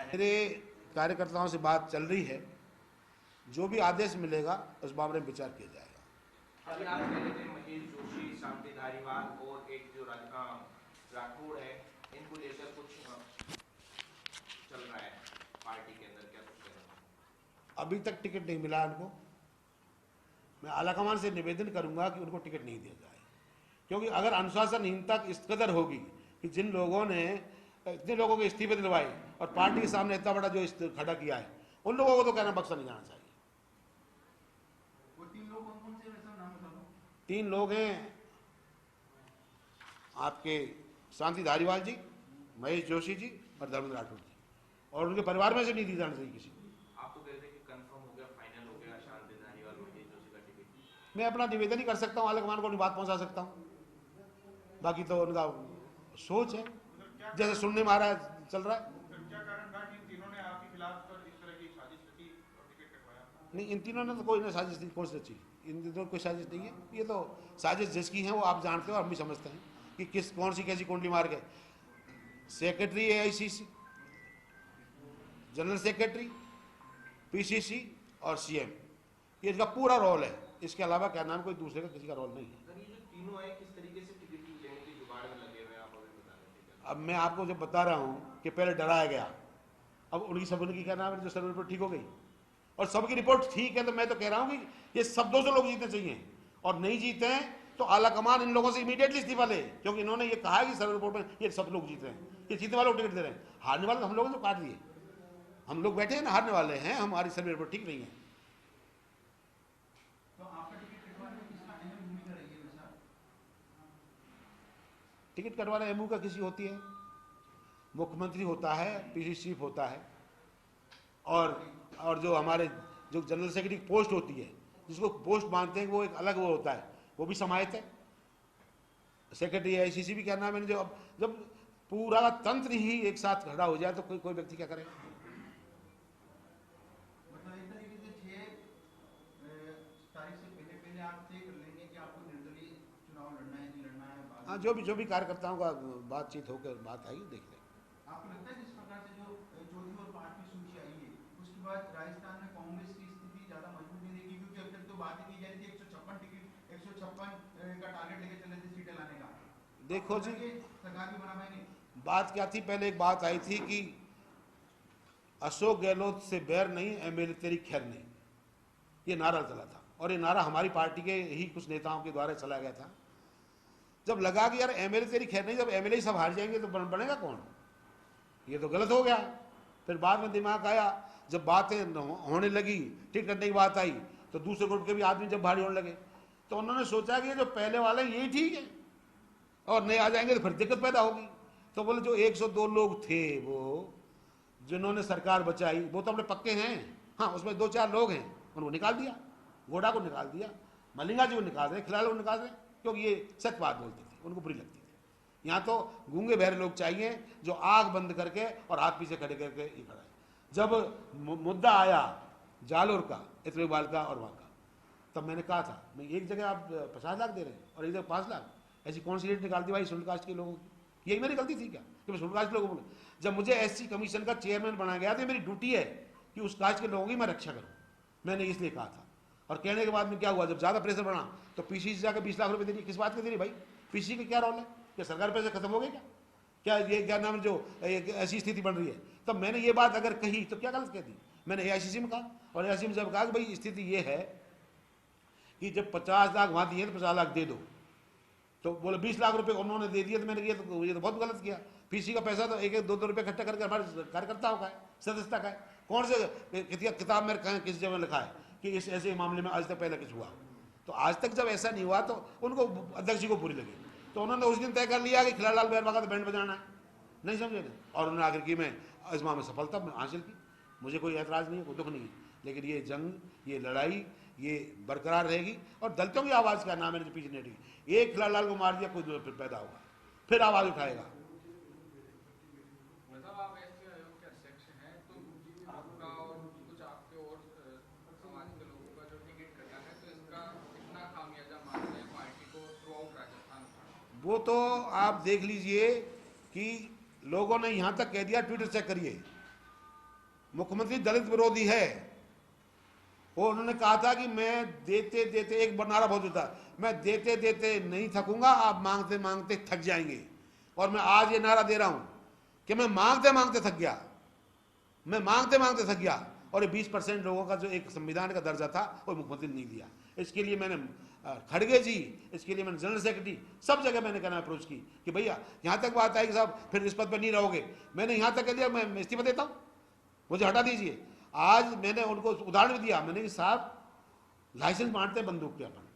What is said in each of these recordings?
मेरे कार्यकर्ताओं से बात चल रही है, जो भी आदेश मिलेगा उस मामले में विचार किया जाएगा। अभी आप कह रहे थे महेश जोशी, शांति धारीवाल और एक जो राठौड़ है, इनको लेकर कुछ चल रहा है पार्टी के अंदर, क्या कुछ कहना है? अभी तक टिकट नहीं मिला उनको। मैं आलाकमान से निवेदन करूंगा कि उनको टिकट नहीं दिया जाए, क्योंकि अगर अनुशासनहीनता इस कदर होगी कि जिन लोगों ने इतने लोगों के इस्तीफे दिलवाए और पार्टी के सामने इतना बड़ा जो खड़ा किया है, उन लोगों को तो कहना बख्शा नहीं जाना चाहिए। वो तीन लोग कौन कौन से वैसा नाम बता दो। 3 लोग हैं आपके शांति धारीवाल जी, महेश जोशी जी और धर्मेंद्र राठौड़ जी, और उनके परिवार में से नहीं दी जाना चाहिए किसी को। आप तो कह रहे थे कि कंफर्म हो गया, फाइनल हो गया शांति धारीवाल महेश जोशी का टिकट। मैं अपना निवेदन ही कर सकता हूँ, आलाकमान को अपनी बात पहुंचा सकता हूँ, बाकी तो उनका सोच है, जैसे सुनने में आ रहा है चल रहा है। क्या कारण था कि इन तीनों ने आपके खिलाफ इस तरह की साजिश रची और टिकट कटवाया? नहीं, इन तीनों ने तो कोई ना साजिश नहीं, कौन सी रची? इन तीनों कोई साजिश नहीं है। ये तो साजिश जिसकी है वो आप जानते हो, हम भी समझते हैं कि किस कौन सी कैसी कुंडली मार गए। Secretary AICC, general secretary, PCC और CM, ये इनका पूरा रोल है। इसके अलावा क्या नाम कोई दूसरे का किसी का रोल नहीं है। सर, ये जो तीनों है किस तरीके से टिकट लेने के जुगाड़ में लगे हुए हैं, आप अभी बता रहे थे। अब मैं आपको जब बता रहा हूँ कि पहले डराया गया, अब उनकी क्या नाम है जो सर्वे रिपोर्ट ठीक हो गई और सबकी रिपोर्ट ठीक है, तो मैं तो कह रहा हूँ कि ये सब 200 लोग जीतने चाहिए, और नहीं जीते हैं तो आलाकमान इन लोगों से इमीडिएटली इस्तीफा ले, क्योंकि इन्होंने ये कहा है कि सर्वे रिपोर्ट में ये सब लोग जीत रहे हैं, ये जीतने वालों को टिकट दे रहे हैं, हारने वाले तो हम लोगों ने काट दिए। हम लोग बैठे हैं ना, हारने वाले हैं, हमारी सर्वे रिपोर्ट ठीक नहीं है। तो आपका टिकट कटवाने में किसका अहम भूमिका रही है वैसा? टिकट कटवाना MU का किसी होती है, मुख्यमंत्री होता है, PC चीफ होता है, और जो हमारे जो जनरल सेक्रेटरी पोस्ट होती है, जिसको पोस्ट मानते हैं, वो एक अलग वो होता है, वो भी समाहित है। सेक्रेटरी AICC भी क्या नाम है, जब पूरा तंत्र ही एक साथ खड़ा हो जाए तो कोई व्यक्ति क्या करे। मतलब एक तरीके से 6 तारीख से पहले आप तय कर लेंगे कि आपको निर्दलीय चुनाव लड़ना है, नहीं लड़ना है? हाँ, जो भी कार्यकर्ताओं का बातचीत होकर बात आई, देख लें। आपको लगता है जिस प्रकार से जो चौथी और 5वीं सूची आई है, उसके बाद राजस्थान में कांग्रेस की स्थिति ज्यादा मजबूत नहीं रहेगी, क्योंकि अब तक तो बात की जा रही थी 156 टिकट 156 का टारगेट लेके चले थे सीटें लाने का। देखो जी, सरकार भी बना पाएंगे? बात क्या थी, पहले एक बात आई थी कि अशोक गहलोत से बैर नहीं, MLA तेरी खैर नहीं, ये नारा चला था, और ये नारा हमारी पार्टी के ही कुछ नेताओं के द्वारा चला गया था। जब लगा कि यार MLA तेरी खैर नहीं, जब MLA सब हार जाएंगे तो बनेगा कौन, ये तो गलत हो गया। फिर बाद में दिमाग आया, जब बातें होने लगी, टिकट करने की बात आई, तो दूसरे ग्रुप के भी आदमी जब भारी होने लगे, तो उन्होंने सोचा कि जो पहले वाले यही ठीक है, और नए आ जाएंगे तो फिर दिक्कत पैदा होगी। तो बोले जो 102 लोग थे, वो जिन्होंने सरकार बचाई, वो तो अपने पक्के हैं, हाँ उसमें 2-4 लोग हैं, उनको निकाल दिया, गोडा को निकाल दिया, मलिंगा जी को निकाल रहे, खिलाड़ी को निकाल रहे, क्योंकि ये सच बात बोलते थे, उनको बुरी लगती थी। यहाँ तो गूंगे बहरे लोग चाहिए जो आग बंद करके और हाथ पीछे खड़े करके ये खड़ा है। जब मुद्दा आया जालोर का, इतरेवाल का और वहाँ का, तब मैंने कहा था, मैं एक जगह आप 50 लाख दे रहे हैं और एक जगह 5 लाख, ऐसी कौन सी रेट निकाल दी भाई शेड्यूल कास्ट के लोगों की? यही मेरी गलती थी क्या कि मैं शेड्यूल कास्ट के लोगों को, जब मुझे SC कमीशन का चेयरमैन बनाया गया, तो मेरी ड्यूटी है कि उस कास्ट के लोगों की मैं रक्षा करूँ, मैंने इसलिए कहा था। और कहने के बाद में क्या हुआ, जब ज़्यादा प्रेशर बढ़ा तो PC से जाकर 20 लाख रुपये दे रही, किस बात के दे रही भाई? PC का क्या रोल है? क्या सरकार पैसे खत्म हो गए क्या ये क्या नाम जो ऐसी स्थिति बन रही है? तब मैंने ये बात अगर कही तो क्या गलत कह दी? मैंने AICC में कहा, और AICC में जब कहा कि भाई स्थिति ये है कि जब 50 लाख वहाँ दिए तो 50 लाख दे दो, तो बोले 20 लाख रुपए उन्होंने दे दिए, तो मैंने ये तो बहुत गलत किया। PC का पैसा तो 1-2 रुपये इकट्ठा करके हमारे कार्यकर्ताओं का है, सदस्यता का है। कौन से किताब में किस जगह लिखा है कि इस ऐसे मामले में आज तक पहले कुछ हुआ? तो आज तक जब ऐसा नहीं हुआ तो उनको, अध्यक्ष जी को बुरी लगी, तो उन्होंने उस दिन तय कर लिया कि खिलाड़ीलाल बैरवा का तो बैंड बजाना है, नहीं समझे ना, और उन्होंने आखिर की में अजमा में सफलता हासिल की। मुझे कोई ऐतराज़ नहीं है, कोई दुख नहीं है, लेकिन ये जंग, ये लड़ाई, ये बरकरार रहेगी, और दलितों की आवाज़ का नाम है जो पीछे नहीं रहेगी। एक खिलाड़ीलाल को मार दिया, कोई फिर पैदा होगा, फिर आवाज़ उठाएगा। वो तो आप देख लीजिए कि लोगों ने यहाँ तक कह दिया, ट्विटर चेक करिए मुख्यमंत्री दलित विरोधी है। और उन्होंने कहा था कि मैं देते देते, एक नारा बहुत होता, मैं देते देते नहीं थकूंगा, आप मांगते मांगते थक जाएंगे। और मैं आज ये नारा दे रहा हूं कि मैं मांगते मांगते थक गया, मैं मांगते मांगते थक गया। और ये 20% लोगों का जो एक संविधान का दर्जा था वो मुख्यमंत्री ने नहीं दिया। इसके लिए मैंने खड़गे जी, इसके लिए मैंने जनरल सेक्रेटरी, सब जगह मैंने कहना अप्रोच की कि भैया यहाँ तक बात आई कि साहब फिर इस पद पर नहीं रहोगे। मैंने यहाँ तक कह दिया मैं इस्तीफा देता हूँ, मुझे हटा दीजिए। आज मैंने उनको उदाहरण भी दिया, मैंने कि साहब लाइसेंस बांटते हैं बंदूक के, अपन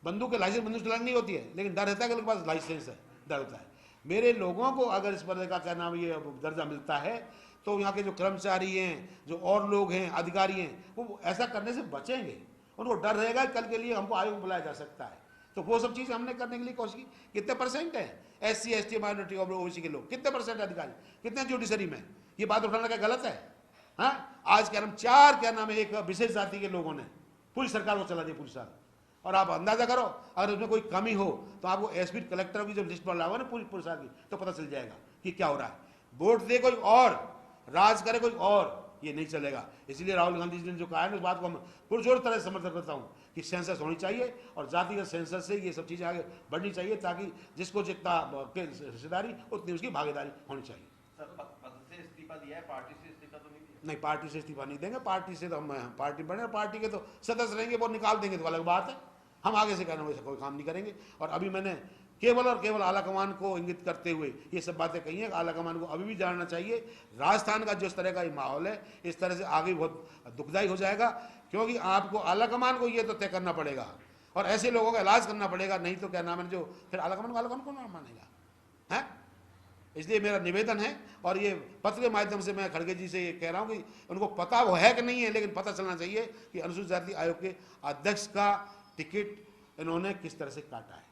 बंदूक के लाइसेंस बंदूक चलानी नहीं होती है, लेकिन डर रहता है कि उनके पास लाइसेंस है, डर होता है। मेरे लोगों को अगर इस पर का क्या नाम ये दर्जा मिलता है तो यहाँ के जो कर्मचारी हैं, जो और लोग हैं, अधिकारी हैं, वो ऐसा करने से बचेंगे। उनको डर रहेगा कल के लिए हमको आयोग बुलाया जा सकता है। तो वो सब चीज़ हमने करने के लिए कोशिश की। कितने परसेंट है SC ST माइनॉरिटी और OBC के लोग, कितने परसेंट अधिकारी, कितने जुडिशरी में? ये बात उठाना क्या गलत है? हाँ, आज क्या नाम 4 क्या नाम है एक विशेष जाति के लोगों ने पूरी सरकार को चला दी, पूरी साल। और आप अंदाजा करो अगर उसमें कोई कमी हो तो आपको SP कलेक्टर की जो लिस्ट बना हुआ ना पूरी साल की, तो पता चल जाएगा कि क्या हो रहा है। वोट दे कोई और, राज करे कोई और, ये नहीं चलेगा। इसलिए राहुल गांधी जी ने जो कहा है उस बात को मैं पुरजोर तरह से समर्थन करता हूँ कि सेंसस होनी चाहिए और जातिगत सेंसस से ये सब चीज़ें आगे बढ़नी चाहिए, ताकि जिसको जितना हिस्सेदारी उतनी उसकी भागीदारी होनी चाहिए। सर, पद से इस्तीफा दिया है, पार्टी से इस्तीफा तो नहीं दिया? नहीं, पार्टी से इस्तीफा नहीं देंगे। पार्टी से तो हम पार्टी बने, पार्टी के तो सदस्य रहेंगे, वो निकाल देंगे तो अलग बात है। हम आगे से कहना वैसे कोई काम नहीं करेंगे। और अभी मैंने केवल और केवल आला कमान को इंगित करते हुए ये सब बातें कही हैं। आला कमान को अभी भी जानना चाहिए, राजस्थान का जिस तरह का ये माहौल है, इस तरह से आगे बहुत दुखदायी हो जाएगा। क्योंकि आपको आला कमान को ये तो तय करना पड़ेगा और ऐसे लोगों का इलाज करना पड़ेगा, नहीं तो क्या नाम है जो फिर आला कमान को ना मानेगा है। इसलिए मेरा निवेदन है, और ये पत्र के माध्यम से मैं खड़गे जी से ये कह रहा हूँ कि उनको पता वो है कि नहीं है, लेकिन पता चलना चाहिए कि अनुसूचित जाति आयोग के अध्यक्ष का टिकट इन्होंने किस तरह से काटा है।